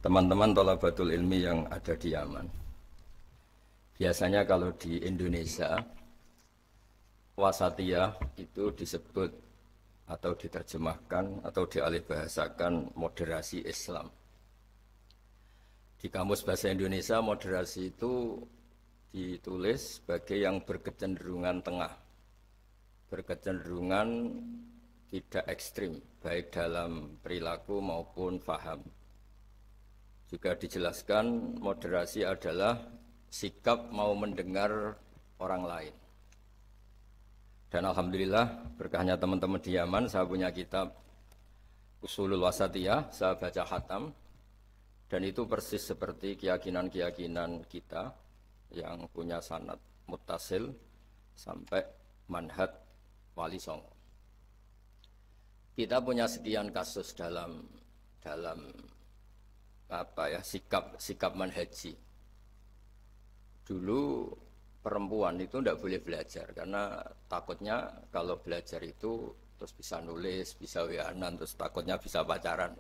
Teman-teman thalabatul ilmi yang ada di Yaman. Biasanya kalau di Indonesia, wasatiyah itu disebut atau diterjemahkan atau dialihbahasakan moderasi Islam. Di kamus bahasa Indonesia, moderasi itu ditulis sebagai yang berkecenderungan tengah, berkecenderungan tidak ekstrim, baik dalam perilaku maupun faham. Juga dijelaskan moderasi adalah sikap mau mendengar orang lain. Dan alhamdulillah berkahnya teman-teman di Yaman, saya punya kitab Usulul Wasatiyah, saya baca khatam, dan itu persis seperti keyakinan-keyakinan kita yang punya sanad muttasil sampai manhaj Wali Songo. Kita punya sekian kasus dalam sikap manhaji. Dulu perempuan itu tidak boleh belajar karena takutnya kalau belajar itu terus bisa nulis, bisa WA-an, terus takutnya bisa pacaran.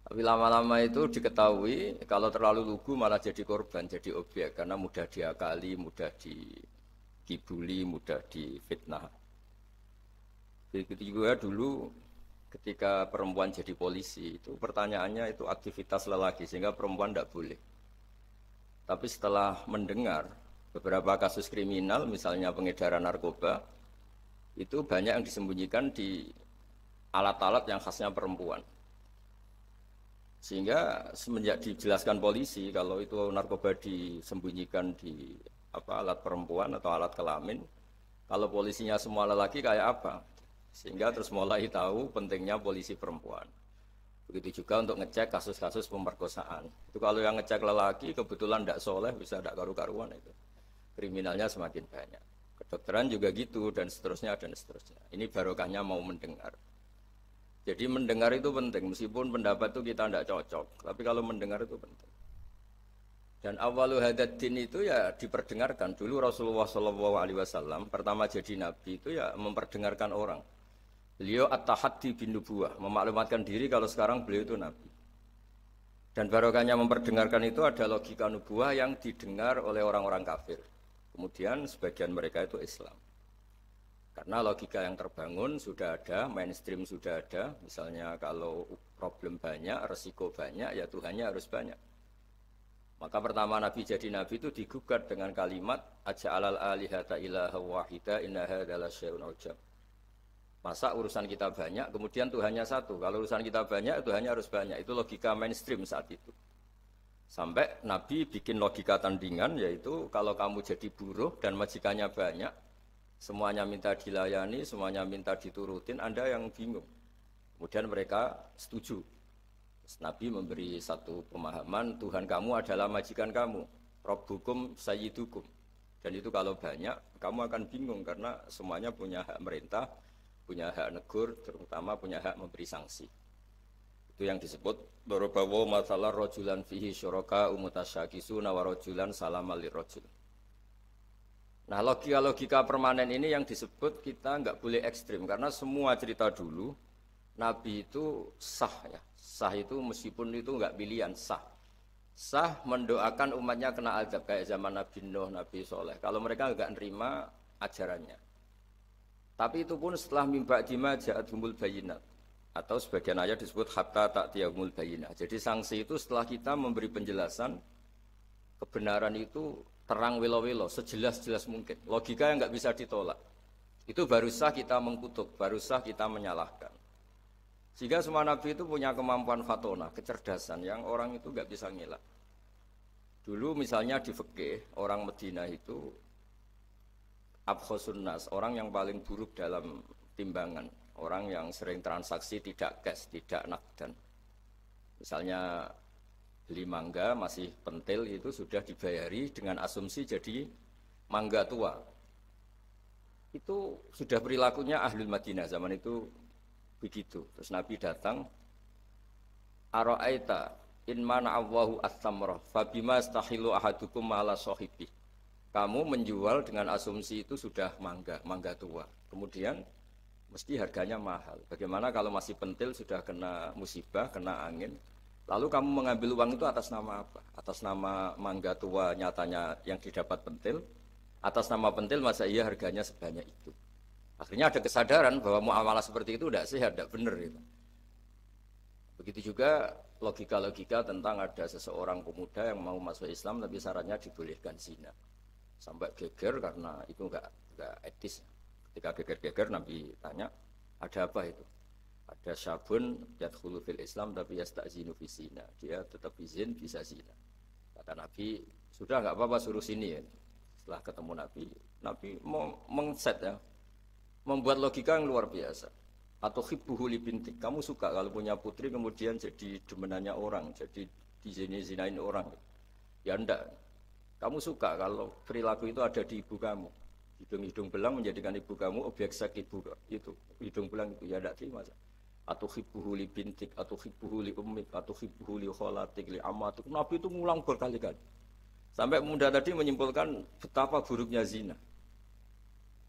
Tapi lama-lama itu diketahui kalau terlalu lugu malah jadi korban, jadi objek karena mudah diakali, mudah dikibuli, mudah difitnah. Begitu juga dulu ketika perempuan jadi polisi itu pertanyaannya itu aktivitas lelaki sehingga perempuan tidak boleh. Tapi setelah mendengar beberapa kasus kriminal misalnya pengedaran narkoba itu banyak yang disembunyikan di alat-alat yang khasnya perempuan. Sehingga semenjak dijelaskan polisi kalau itu narkoba disembunyikan di alat perempuan atau alat kelamin, kalau polisinya semua lelaki kayak apa? Sehingga terus mulai tahu pentingnya polisi perempuan. Begitu juga untuk ngecek kasus-kasus pemerkosaan. Itu kalau yang ngecek lelaki kebetulan tidak soleh bisa tidak karu-karuan itu. Kriminalnya semakin banyak. Kedokteran juga gitu dan seterusnya dan seterusnya. Ini barokahnya mau mendengar. Jadi mendengar itu penting meskipun pendapat itu kita tidak cocok. Tapi kalau mendengar itu penting. Dan awalu hadatin itu ya diperdengarkan. Dulu Rasulullah SAW pertama jadi nabi itu ya memperdengarkan orang. Beliau at-tahaddi bin nubuwah, memaklumatkan diri kalau sekarang beliau itu nabi. Dan barokahnya memperdengarkan itu ada logika nubuwah yang didengar oleh orang-orang kafir. Kemudian sebagian mereka itu Islam. Karena logika yang terbangun sudah ada, mainstream sudah ada. Misalnya kalau problem banyak, resiko banyak, ya Tuhannya harus banyak. Maka pertama Nabi jadi Nabi itu digugat dengan kalimat aja'alal alihata ilaha wahida inna hadza lasyai'un ujab. Masa urusan kita banyak, kemudian Tuhannya satu. Kalau urusan kita banyak, Tuhannya harus banyak. Itu logika mainstream saat itu. Sampai Nabi bikin logika tandingan, yaitu kalau kamu jadi buruh dan majikannya banyak, semuanya minta dilayani, semuanya minta diturutin, Anda yang bingung. Kemudian mereka setuju. Terus Nabi memberi satu pemahaman, Tuhan kamu adalah majikan kamu. Rabbukum sayyidukum. Dan itu kalau banyak, kamu akan bingung karena semuanya punya hak merintah, punya hak negur, terutama punya hak memberi sanksi. Itu yang disebut dorobawo masalah rojulan fihi syuraka umutasyakisuna wa rojulan salamal lirrojul. Nah logika-logika permanen ini yang disebut kita nggak boleh ekstrim karena semua cerita dulu Nabi itu sah ya. Sah itu meskipun itu nggak pilihan, sah. Sah mendoakan umatnya kena azab kayak zaman Nabi Nuh, Nabi Soleh. Kalau mereka nggak nerima ajarannya. Tapi itu pun setelah mimba jima ja'athumul bayinat. Atau sebagian ayat disebut hatta ta'tiyahumul bayinat. Jadi sanksi itu setelah kita memberi penjelasan kebenaran itu terang welo-welo, sejelas-jelas mungkin. Logika yang nggak bisa ditolak. Itu baru sah kita mengkutuk, baru sah kita menyalahkan. Sehingga semua nabi itu punya kemampuan fatona, kecerdasan yang orang itu nggak bisa ngelak. Dulu misalnya di fikih, orang Medina itu abkhosun nas, orang yang paling buruk dalam timbangan, orang yang sering transaksi tidak cash, tidak nakdan. Misalnya beli mangga masih pentil itu sudah dibayari dengan asumsi jadi mangga tua. Itu sudah perilakunya ahlul Madinah zaman itu begitu. Terus Nabi datang, ara'aita in mana Allahu as-samrah fabima astahilu ahadukum ala sahibi. Kamu menjual dengan asumsi itu sudah mangga tua. Kemudian mesti harganya mahal. Bagaimana kalau masih pentil sudah kena musibah, kena angin, Lalu kamu mengambil uang itu atas nama apa? Atas nama mangga tua nyatanya yang didapat pentil, atas nama pentil masa iya harganya sebanyak itu. Akhirnya ada kesadaran bahwa muamalah seperti itu tidak sehat, tidak benar itu. Begitu juga logika-logika tentang ada seseorang pemuda yang mau masuk Islam tapi syaratnya dibolehkan zina. Sampai geger karena itu enggak etis. Ketika geger-geger Nabi tanya, ada apa itu? Ada syabun yadkhulu fil Islam tapi yasta'zinu fi zina. Dia tetap izin bisa zina. Kata Nabi, sudah enggak apa-apa suruh sini ya. Setelah ketemu Nabi mau mengset ya. Membuat logika yang luar biasa. Atau hibbuhu li bintik. Kamu suka kalau punya putri kemudian jadi demenannya orang, jadi dizinain orang. Ya enggak. Kamu suka kalau perilaku itu ada di ibu kamu. Hidung-hidung belang menjadikan ibu kamu objek seks ibu itu. Hidung belang itu ya enggak terima. Atau hibbuhu li bintik, atau hibbuhu li ummik, atau hibbuhu li kholatik, li amatik. Nabi itu ngulang berkali-kali. Sampai pemuda tadi menyimpulkan betapa buruknya zina.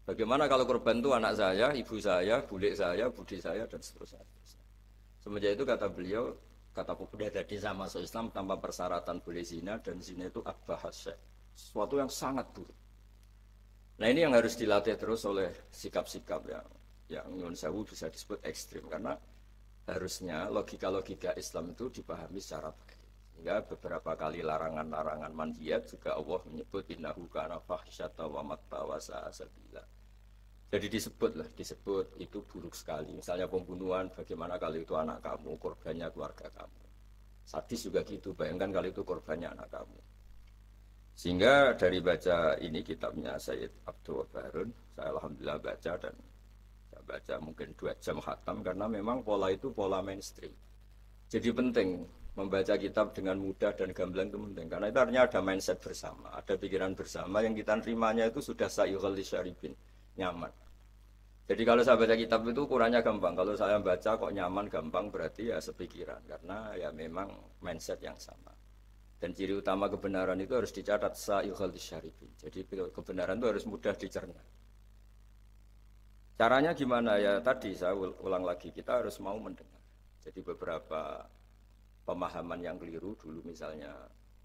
Bagaimana kalau korban itu anak saya, ibu saya, bule saya, budi saya, dan seterusnya. Semenjak itu kata beliau, kata pemuda tadi sama masuk Islam tanpa persyaratan boleh zina, dan zina itu abbahasya. Sesuatu yang sangat buruk. Nah ini yang harus dilatih terus oleh sikap-sikap yang nyun sewu bisa disebut ekstrim karena harusnya logika-logika Islam itu dipahami secara baik. Hingga beberapa kali larangan-larangan manhiyat juga Allah menyebut innahu kana fahsyata wa maqta wa sa'a sabila. Jadi disebut itu buruk sekali. Misalnya pembunuhan, bagaimana kalau itu anak kamu, korbannya keluarga kamu. Sadis juga gitu, bayangkan kalau itu korbannya anak kamu. Sehingga dari baca ini kitabnya Sayyid Abdul Barun, saya alhamdulillah baca dan baca mungkin 2 jam khatam karena memang pola itu pola mainstream. Jadi penting membaca kitab dengan mudah dan gamblang itu penting karena itu artinya ada mindset bersama, ada pikiran bersama yang kita terimanya itu sudah sayyuhal lisyaribin, nyaman. Jadi kalau saya baca kitab itu ukurannya gampang, kalau saya baca kok nyaman gampang berarti ya sepikiran karena ya memang mindset yang sama. Dan ciri utama kebenaran itu harus dicatat sayyuhal lisyaribin. Jadi kebenaran itu harus mudah dicerna. Caranya gimana ya tadi saya ulang lagi kita harus mau mendengar. Jadi beberapa pemahaman yang keliru dulu misalnya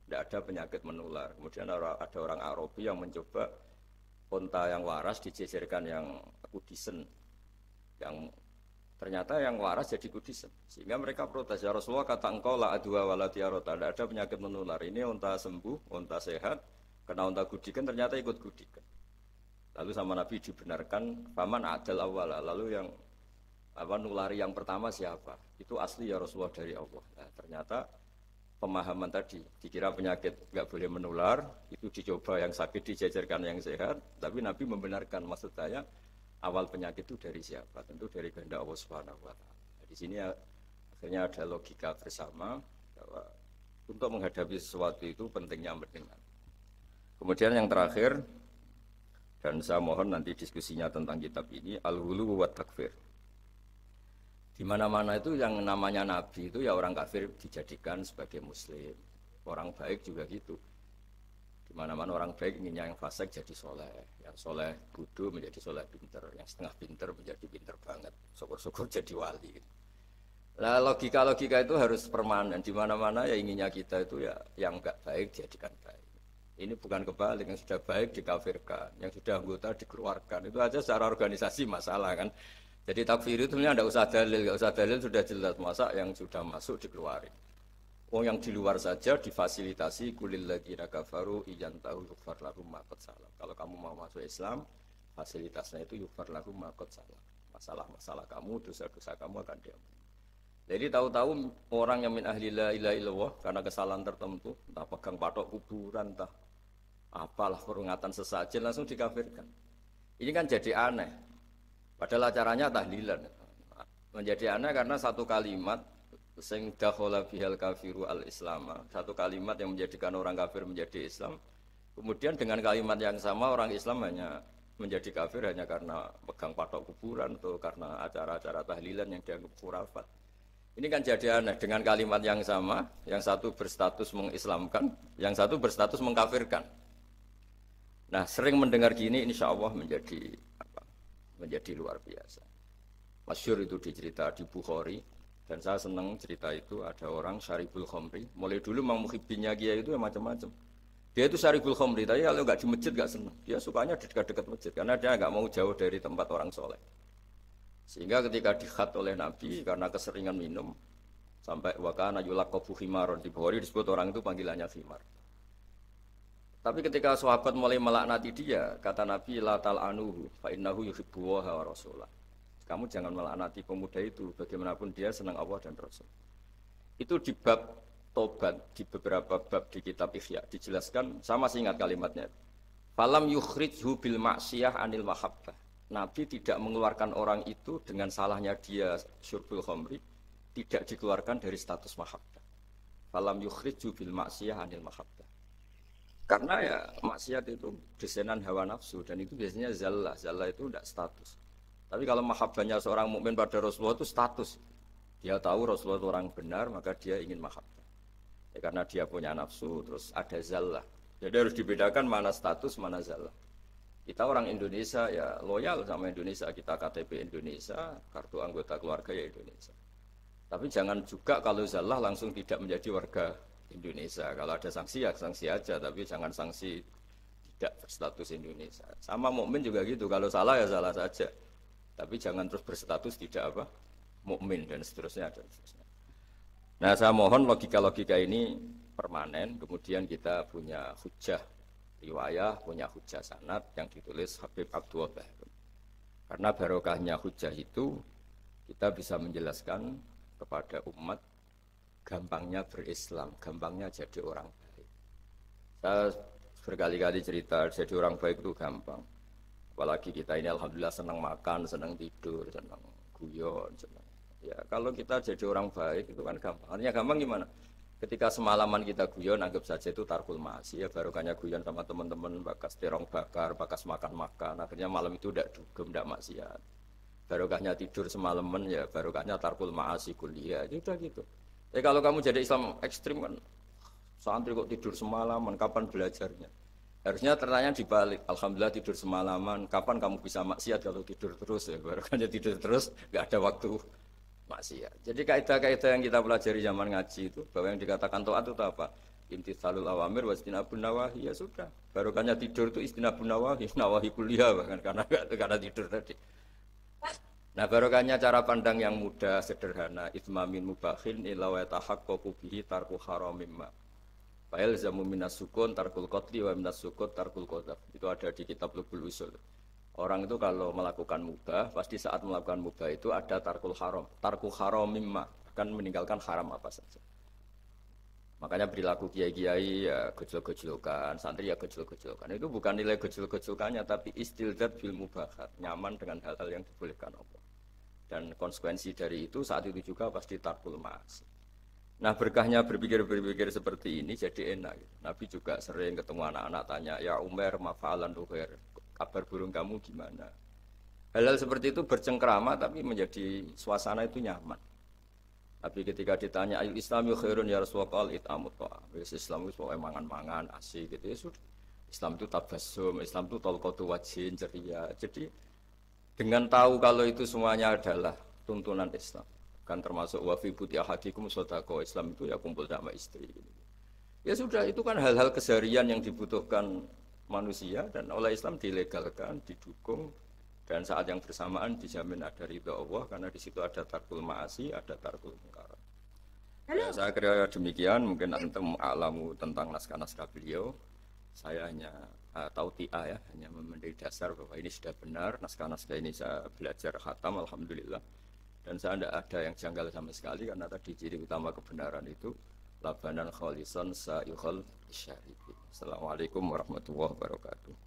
tidak ada penyakit menular. Kemudian ada orang Arabi yang mencoba unta yang waras dijejerkan yang kudisen. Yang ternyata yang waras jadi kudisen. Sehingga mereka protes ya Rasulullah kata engkau la adwa wala tiarota. Tidak ada penyakit menular. Ini unta sembuh, unta sehat. Kena unta gudikan ternyata ikut gudikan. Lalu sama Nabi dibenarkan paman adal awala. Lalu yang nulari yang pertama siapa? Itu asli ya Rasulullah dari Allah. Nah, ternyata pemahaman tadi dikira penyakit nggak boleh menular, itu dicoba yang sakit dijajarkan yang sehat, tapi Nabi membenarkan maksud saya awal penyakit itu dari siapa? Tentu dari kehendak Allah Subhanahu wa taala. Nah, di sini akhirnya ada logika bersama bahwa untuk menghadapi sesuatu itu pentingnya mendengar. Kemudian yang terakhir dan saya mohon nanti diskusinya tentang kitab ini al-ghulu wa takfir. Di mana-mana itu yang namanya nabi itu ya orang kafir dijadikan sebagai muslim. Orang baik juga gitu. Di mana-mana orang baik inginnya yang fasik jadi soleh, yang soleh bodoh menjadi soleh pinter, yang setengah pinter menjadi pinter banget, syukur-syukur jadi wali. Nah logika-logika itu harus permanen. Di mana-mana ya inginnya kita itu ya yang enggak baik dijadikan baik. Ini bukan kebalik, yang sudah baik dikafirkan, yang sudah anggota dikeluarkan. Itu aja secara organisasi masalah kan. Jadi takfir itu sebenarnya tidak usah dalil sudah jelas masa yang sudah masuk dikeluarin. Yang di luar saja difasilitasi kulil ladzina kafaru iyantahu yughfar lahum ma qad salam. Kalau kamu mau masuk Islam, fasilitasnya itu yughfar lahum ma qad salam. Masalah-masalah kamu, dosa-dosa kamu akan diampuni. Jadi tahu-tahu orang yang min ahli la ilaha illallah karena kesalahan tertentu, entah pegang patok kuburan, entah apalah peringatan sesajen langsung dikafirkan. Ini kan jadi aneh. Padahal acaranya tahlilan. Menjadi aneh karena satu kalimat sing dakhala bihal kafiru al-islam. Satu kalimat yang menjadikan orang kafir menjadi Islam. Kemudian dengan kalimat yang sama orang Islam hanya menjadi kafir hanya karena pegang patok kuburan atau karena acara-acara tahlilan yang dianggap khurafat. Ini kan jadi aneh dengan kalimat yang sama, yang satu berstatus mengislamkan, yang satu berstatus mengkafirkan. Nah, sering mendengar gini insya Allah menjadi luar biasa. Masyhur itu dicerita di Bukhari, Dan saya senang cerita itu ada orang syaribul khomri. Mulai dulu memang muhibbinnya Kiai itu ya macam-macam. Dia itu syaribul khomri, tapi kalau nggak di masjid nggak senang. Dia sukanya di dekat-dekat masjid karena dia nggak mau jauh dari tempat orang soleh. Sehingga ketika dikhat oleh Nabi karena keseringan minum sampai wakana yulaqabu khimaron di Bukhari disebut orang itu panggilannya khimar. Tapi ketika sahabat mulai melaknati dia, kata Nabi la tal'anuhu fa innahu yuhibbu wa rasulah. Kamu jangan melaknati pemuda itu, bagaimanapun dia senang Allah dan Rasul. Itu di bab tobat, di beberapa bab di kitab Ihya dijelaskan, sama masih ingat kalimatnya. Falam yukhrijhu bil ma'siyah anil mahabbah. Nabi tidak mengeluarkan orang itu dengan salahnya dia syurbul khamri, tidak dikeluarkan dari status mahabbah. Falam yukhrijhu bil ma'siyah anil mahabbah. Karena ya maksiat itu desainer hawa nafsu dan itu biasanya zallah. Zallah itu tidak status. Tapi kalau mahabbahnya seorang mukmin pada Rasulullah itu status. Dia tahu Rasulullah itu orang benar, maka dia ingin mahabbah. Ya, karena dia punya nafsu, terus ada zallah. Jadi harus dibedakan mana status, mana zallah. Kita orang Indonesia ya loyal sama Indonesia. Kita KTP Indonesia, kartu anggota keluarga ya Indonesia. Tapi jangan juga kalau zallah langsung tidak menjadi warga Indonesia. Kalau ada sanksi ya sanksi aja, tapi jangan sanksi tidak berstatus Indonesia. Sama mukmin juga gitu. Kalau salah ya salah saja. Tapi jangan terus berstatus tidak apa mukmin dan seterusnya. Nah, saya mohon logika-logika ini permanen. Kemudian kita punya hujjah riwayah, punya hujjah sanad yang ditulis Habib Abdul Wahab. Karena barokahnya hujjah itu kita bisa menjelaskan kepada umat gampangnya berislam, gampangnya jadi orang baik. Saya berkali-kali cerita jadi orang baik itu gampang. Apalagi kita ini alhamdulillah senang makan, senang tidur, senang guyon, senang. Ya kalau kita jadi orang baik itu kan gampang. Artinya gampang gimana? Ketika semalaman kita guyon, anggap saja itu tarkul ma'asi ya, barokahnya guyon sama teman-teman, bakas terong bakar, bakas makan-makan. Akhirnya malam itu tidak dugem, tidak maksiat. Barokahnya tidur semalaman ya, barokahnya tarkul ma'asi kuliah. Itu udah gitu. Kalau kamu jadi Islam ekstrim kan, santri kok tidur semalaman, kapan belajarnya? Harusnya tertanya dibalik, alhamdulillah tidur semalaman, kapan kamu bisa maksiat kalau tidur terus ya, barokahnya tidur terus, nggak ada waktu maksiat. Jadi kaidah-kaidah yang kita pelajari zaman ngaji itu, bahwa yang dikatakan taat itu apa? Imtitsalul awamir wastinabun nawahi, ya sudah. Barokahnya tidur itu istinabun nawahi, nawahi kuliah bahkan karena tidur tadi. Nah barokahnya cara pandang yang mudah, sederhana, itmamin mubakhin illa wa yatahaqqaqu bihi tarku haramimma. Fa'il zamu minas sukun tarkul qatli wa minas sukut tarkul qadhaf. Itu ada di kitab Lughul Usul. Orang itu kalau melakukan mubah, pasti saat melakukan mubah itu ada tarkul haram. Tarku haramimma, akan meninggalkan haram apa saja. Makanya perilaku kiai-kiai ya gejol-gejolkan, santri ya gejol-gejolkan. Itu bukan nilai gejol-gejolkannya, tapi istilzat bil mubahat, nyaman dengan hal-hal yang dibolehkan Allah. Dan konsekuensi dari itu saat itu juga pasti tarkul ma'asi. Nah berkahnya berpikir seperti ini jadi enak. Nabi juga sering ketemu anak-anak tanya, ya Umar mafa'alan ruher, kabar burung kamu gimana? Hal-hal seperti itu bercengkrama tapi menjadi suasana itu nyaman. Tapi ketika ditanya ayul islami khairun ya Rasulullah it'amut ta'am. Islam itu pokoknya mangan-mangan, asik gitu ya sudah. Islam itu tabassum, Islam itu talqatu wajhin, ceria. Jadi dengan tahu kalau itu semuanya adalah tuntunan Islam. Kan termasuk wafi buti ahadikum sodako, Islam itu ya kumpul sama istri. Ya sudah, itu kan hal-hal keseharian yang dibutuhkan manusia dan oleh Islam dilegalkan, didukung dan saat yang bersamaan dijamin ada ridha Allah karena di situ ada tarkul ma'asi, ada tarkul munkar. Ya, saya kira demikian, mungkin antum alamu tentang naskah-naskah beliau. Saya hanya tauti'ah ya, hanya memberi dasar bahwa ini sudah benar, naskah-naskah ini saya belajar khatam alhamdulillah. Dan saya tidak ada yang janggal sama sekali karena tadi ciri utama kebenaran itu labanan khalisan sa'ihul syaribin. Assalamualaikum warahmatullahi wabarakatuh.